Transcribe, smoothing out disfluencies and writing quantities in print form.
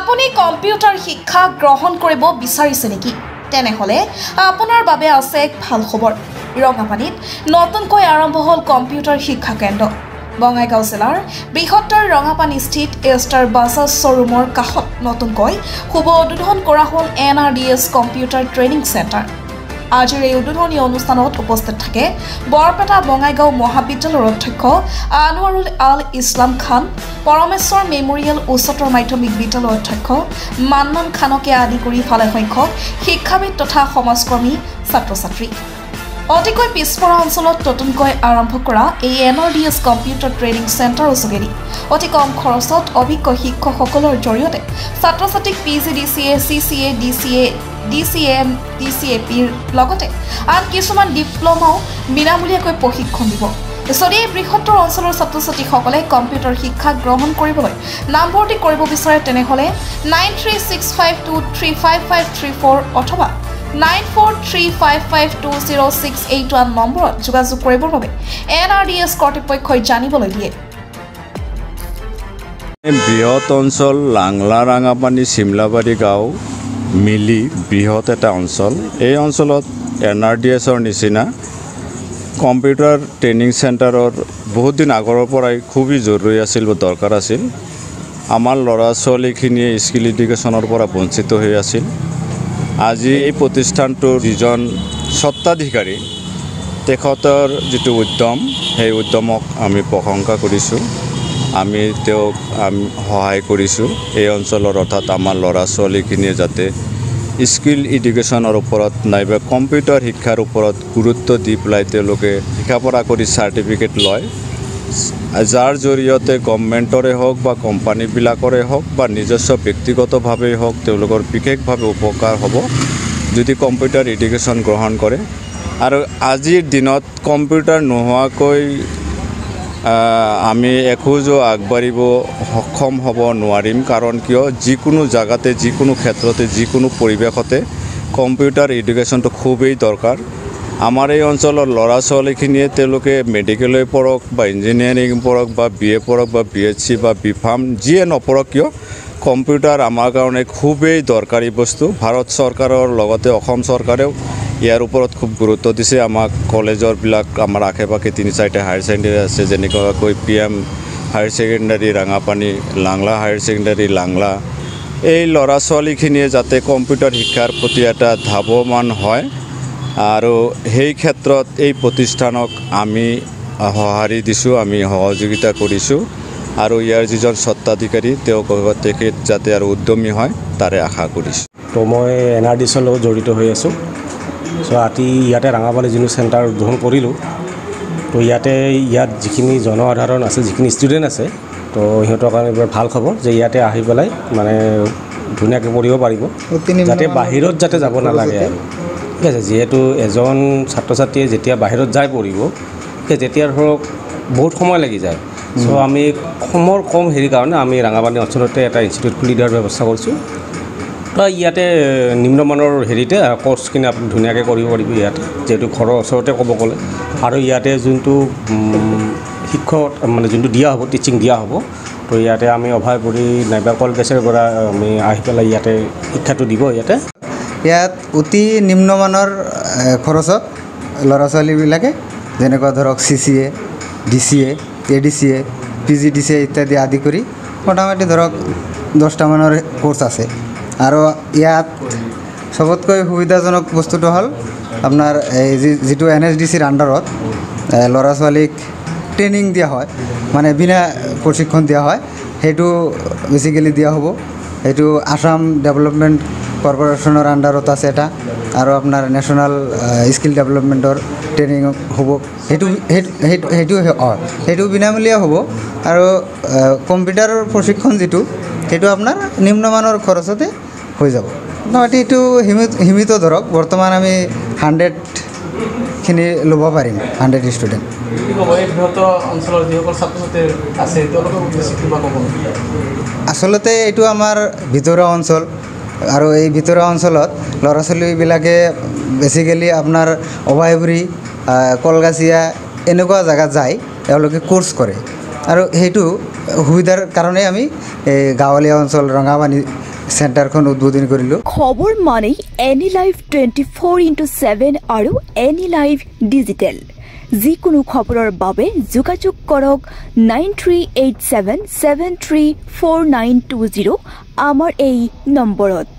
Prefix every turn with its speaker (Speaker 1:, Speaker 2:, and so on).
Speaker 1: আপুনি কম্পিউটাৰ শিক্ষা গ্ৰহণ কৰিব বিচাৰিছে নেকি? তেনেহলে আপোনাৰ বাবে আছে এক ভাল খবৰ। ৰঙাপানীত নতুনকৈ আৰম্ভ হ'ল কম্পিউটাৰ শিক্ষা কেন্দ্ৰ। বঙাইগাঁও জিলাৰ বৃহত্তৰ ৰঙাপানীস্থিত এষ্টাৰ বাজাজ শ্বৰুমৰ কাষত নতুনকৈ শুভ উদ্বোধন কৰা হ'ল NRDS কম্পিউটাৰ ট্ৰেইনিং চেণ্টাৰ। আজিৰ এই উদ্বোধনী অনুষ্ঠানত উপস্থিত থাকে বৰপেটা বঙাইগাঁও মহাবিদ্যালয়ৰ অধ্যক্ষ আনোৱাৰুল আল ইছলাম খান, পৰমেশ্বৰ মেমৰিয়েল উচ্চতৰ মাধ্যমিক বিদ্যালয়ৰ অধ্যক্ষ মান্নান খানকে আদি কৰি ভালেসংখ্যক শিক্ষাবিদ তথা সমাজকৰ্মী ছাত্ৰ-ছাত্ৰী। অতিকৈ পিছপৰা অঞ্চলত নতুনকৈ আৰম্ভ কৰা এই NRDS কম্পিউটাৰ ট্ৰেইনিং চেণ্টাৰৰ যোগেদি অতি কম খৰচত অভিজ্ঞ শিক্ষকসকলৰ জৰিয়তে ছাত্ৰ-ছাত্ৰীক PGDCA, CCA, DCA, DCM, DCAPৰ লগতে আন কিছুমান ডিপ্ল'মাও বিনামূলীয়াকৈ প্ৰশিক্ষণ দিব। যদি এই বৃহত্তৰ অঞ্চলৰ ছাত্ৰ-ছাত্ৰীসকলে কম্পিউটাৰ শিক্ষা গ্ৰহণ কৰিবলৈ নামভৰ্তি কৰিব বিচাৰে তেনেহ'লে 9365235534 অথবা 9435520681 নম্বৰত যোগাযোগ কৰিবৰ বাবে NRDS কৰ্তৃপক্ষই জানিবলৈ দিয়ে।
Speaker 2: বৃহৎ অঞ্চল লাংলা ৰাঙাপানী চিমলাবাৰী গাঁও মিলি বৃহৎ এটা অঞ্চল। এই অঞ্চলত NRDSৰ নিচিনা কম্পিউটাৰ ট্ৰেইনিং চেণ্টাৰৰ বহুত দিন আগৰ পৰাই খুবেই জৰুৰী আছিল বা দৰকাৰ আছিল। আমাৰ ল'ৰা ছোৱালীখিনিয়ে স্কিল এডুকেশ্যনৰ পৰা বঞ্চিত হৈ আছিল। আজি এই প্ৰতিষ্ঠানটোৰ যিজন স্বত্বাধিকাৰী তেখেতৰ যিটো উদ্যম, সেই উদ্যমক আমি প্ৰশংসা কৰিছোঁ। আমি তেওঁক সহায় কৰিছোঁ এই অঞ্চলৰ অৰ্থাৎ আমাৰ ল'ৰা ছোৱালীখিনিয়ে যাতে স্কিল এডুকেশ্যনৰ ওপৰত নাইবা কম্পিউটাৰ শিক্ষাৰ ওপৰত গুৰুত্ব দি পেলাই তেওঁলোকে শিক্ষা পৰা কৰি চাৰ্টিফিকেট লয়, যাৰ জৰিয়তে গভৰ্ণমেণ্টৰে হওক বা কোম্পানীবিলাকৰে হওক বা নিজস্ব ব্যক্তিগতভাৱেই হওক তেওঁলোকৰ বিশেষভাৱে উপকাৰ হ'ব যদি কম্পিউটাৰ এডুকেশ্যন গ্ৰহণ কৰে। আৰু আজিৰ দিনত কম্পিউটাৰ নোহোৱাকৈ আমি এখোজো আগবাঢ়িব সক্ষম হ'ব নোৱাৰিম। কাৰণ কিয়, যিকোনো জেগাতে, যিকোনো ক্ষেত্ৰতে, যিকোনো পৰিৱেশতে কম্পিউটাৰ এডুকেশ্যনটো খুবেই দৰকাৰ। আমাৰ এই অঞ্চলৰ ল'ৰা ছোৱালীখিনিয়ে তেওঁলোকে মেডিকেলেই পঢ়ক বা ইঞ্জিনিয়াৰিং পঢ়ক বা BA পঢ়ক বা BSc বা B.Pharm যিয়ে নপঢ়ক কিয়, কম্পিউটাৰ আমাৰ কাৰণে খুবেই দৰকাৰী বস্তু। ভাৰত চৰকাৰৰ লগতে অসম চৰকাৰেও ইয়াৰ ওপৰত খুব গুৰুত্ব দিছে। আমাক কলেজৰবিলাক আমাৰ আশে-পাশে 3-4টা হায়াৰ ছেকেণ্ডেৰী আছে, যেনেকুৱাকৈ PM higher secondary Rangapani, Langla higher secondary Langla. এই ল'ৰা ছোৱালীখিনিয়ে যাতে কম্পিউটাৰ শিক্ষাৰ প্ৰতি এটা ধাৱমান হয় আৰু সেই ক্ষেত্ৰত এই প্ৰতিষ্ঠানক আমি সঁহাৰি দিছোঁ, আমি সহযোগিতা কৰিছোঁ। আৰু ইয়াৰ যিজন স্বত্বাধিকাৰী তেওঁ তেখেত যাতে আৰু উদ্যমী হয় তাৰে আশা কৰিছোঁ।
Speaker 3: তো মই NRDSৰ লগত জড়িত হৈ আছোঁ। চ' আজি ইয়াতে ৰাঙাপানী যিটো চেণ্টাৰ উদ্বোধন কৰিলোঁ, তো ইয়াত যিখিনি জনসাধাৰণ আছে, যিখিনি ষ্টুডেণ্ট আছে, তো সিহঁতৰ কাৰণে ভাল খবৰ যে ইয়াতে আহি পেলাই মানে ধুনীয়াকৈ পঢ়িব পাৰিব, যাতে বাহিৰত যাতে যাব নালাগে আৰু। ঠিক আছে, যিহেতু এজন ছাত্ৰ ছাত্ৰীয়ে যেতিয়া বাহিৰত যায় পঢ়িব, তেতিয়া ধৰক বহুত সময় লাগি যায়। চ' আমি সময়ৰ কম কাৰণে আমি ৰাঙাপানী অঞ্চলতে এটা ইনষ্টিটিউট খুলি দিয়াৰ ব্যৱস্থা কৰিছোঁ। তো ইয়াতে নিম্নমানৰ কৰ্চখিনি আপুনি ধুনীয়াকৈ কৰিব পাৰিব ইয়াতে, যিহেতু ঘৰৰ ওচৰতে ক'ব গ'লে। আৰু ইয়াতে যোনটো শিক্ষক মানে যোনটো দিয়া হ'ব, টিচিং দিয়া হ'ব, তো ইয়াতে আমি অভয়পুৰী নাইবা কলগেছৰ পৰা আমি আহি পেলাই ইয়াতে শিক্ষাটো দিব।
Speaker 4: ইয়াত অতি নিম্নমানৰ খৰচত ল'ৰা ছোৱালীবিলাকে যেনেকুৱা ধৰক CCA, DCA, ADCA, PGDCA ইত্যাদি আদি কৰি মোটামুটি ধৰক 10টা মানৰ কোৰ্চ আছে। আৰু ইয়াত চবতকৈ সুবিধাজনক বস্তুটো হ'ল আপোনাৰ এই যিটো NSDCৰ আণ্ডাৰত ল'ৰা ছোৱালীক ট্ৰেইনিং দিয়া হয়, মানে বিনা প্ৰশিক্ষণ দিয়া হয়, সেইটো বেচিকেলি দিয়া হ'ব। সেইটো আসাম ডেভেলপমেণ্ট কৰ্পৰেশ্যনৰ আণ্ডাৰত আছে এটা, আৰু আপোনাৰ নেশ্যনেল স্কিল ডেভেলপমেণ্টৰ ট্ৰেইনিং হ'ব। সেইটো বিনামূলীয়া হ'ব। আৰু কম্পিউটাৰৰ প্ৰশিক্ষণ যিটো, সেইটো আপোনাৰ নিম্নমানৰ খৰচতে হৈ যাব। মোটামুটি এইটো সীমিত ধৰক, বৰ্তমান আমি 100খিনি ল'ব পাৰিম, 100 ষ্টুডেণ্ট। আচলতে এইটো আমাৰ ভিতৰুৱা অঞ্চল, আৰু এই ভিতৰুৱা অঞ্চলত ল'ৰা ছোৱালীবিলাকে বেচিকেলি আপোনাৰ অভয়পুৰী, কলগাছিয়া এনেকুৱা জেগাত যায়, তেওঁলোকে কোৰ্চ কৰে। আৰু সেইটো সুবিধাৰ কাৰণে আমি এই গাঁৱলীয়া অঞ্চল ৰঙাপানী চেণ্টাৰখন উদ্বোধন কৰিলোঁ।
Speaker 5: খবৰ মানেই এনি লাইভ 24/7 আৰু এনি লাইভ ডিজিটেল। যিকোনো খবৰৰ বাবে যোগাযোগ কৰক 9387734920 আমাৰ এই নম্বৰত।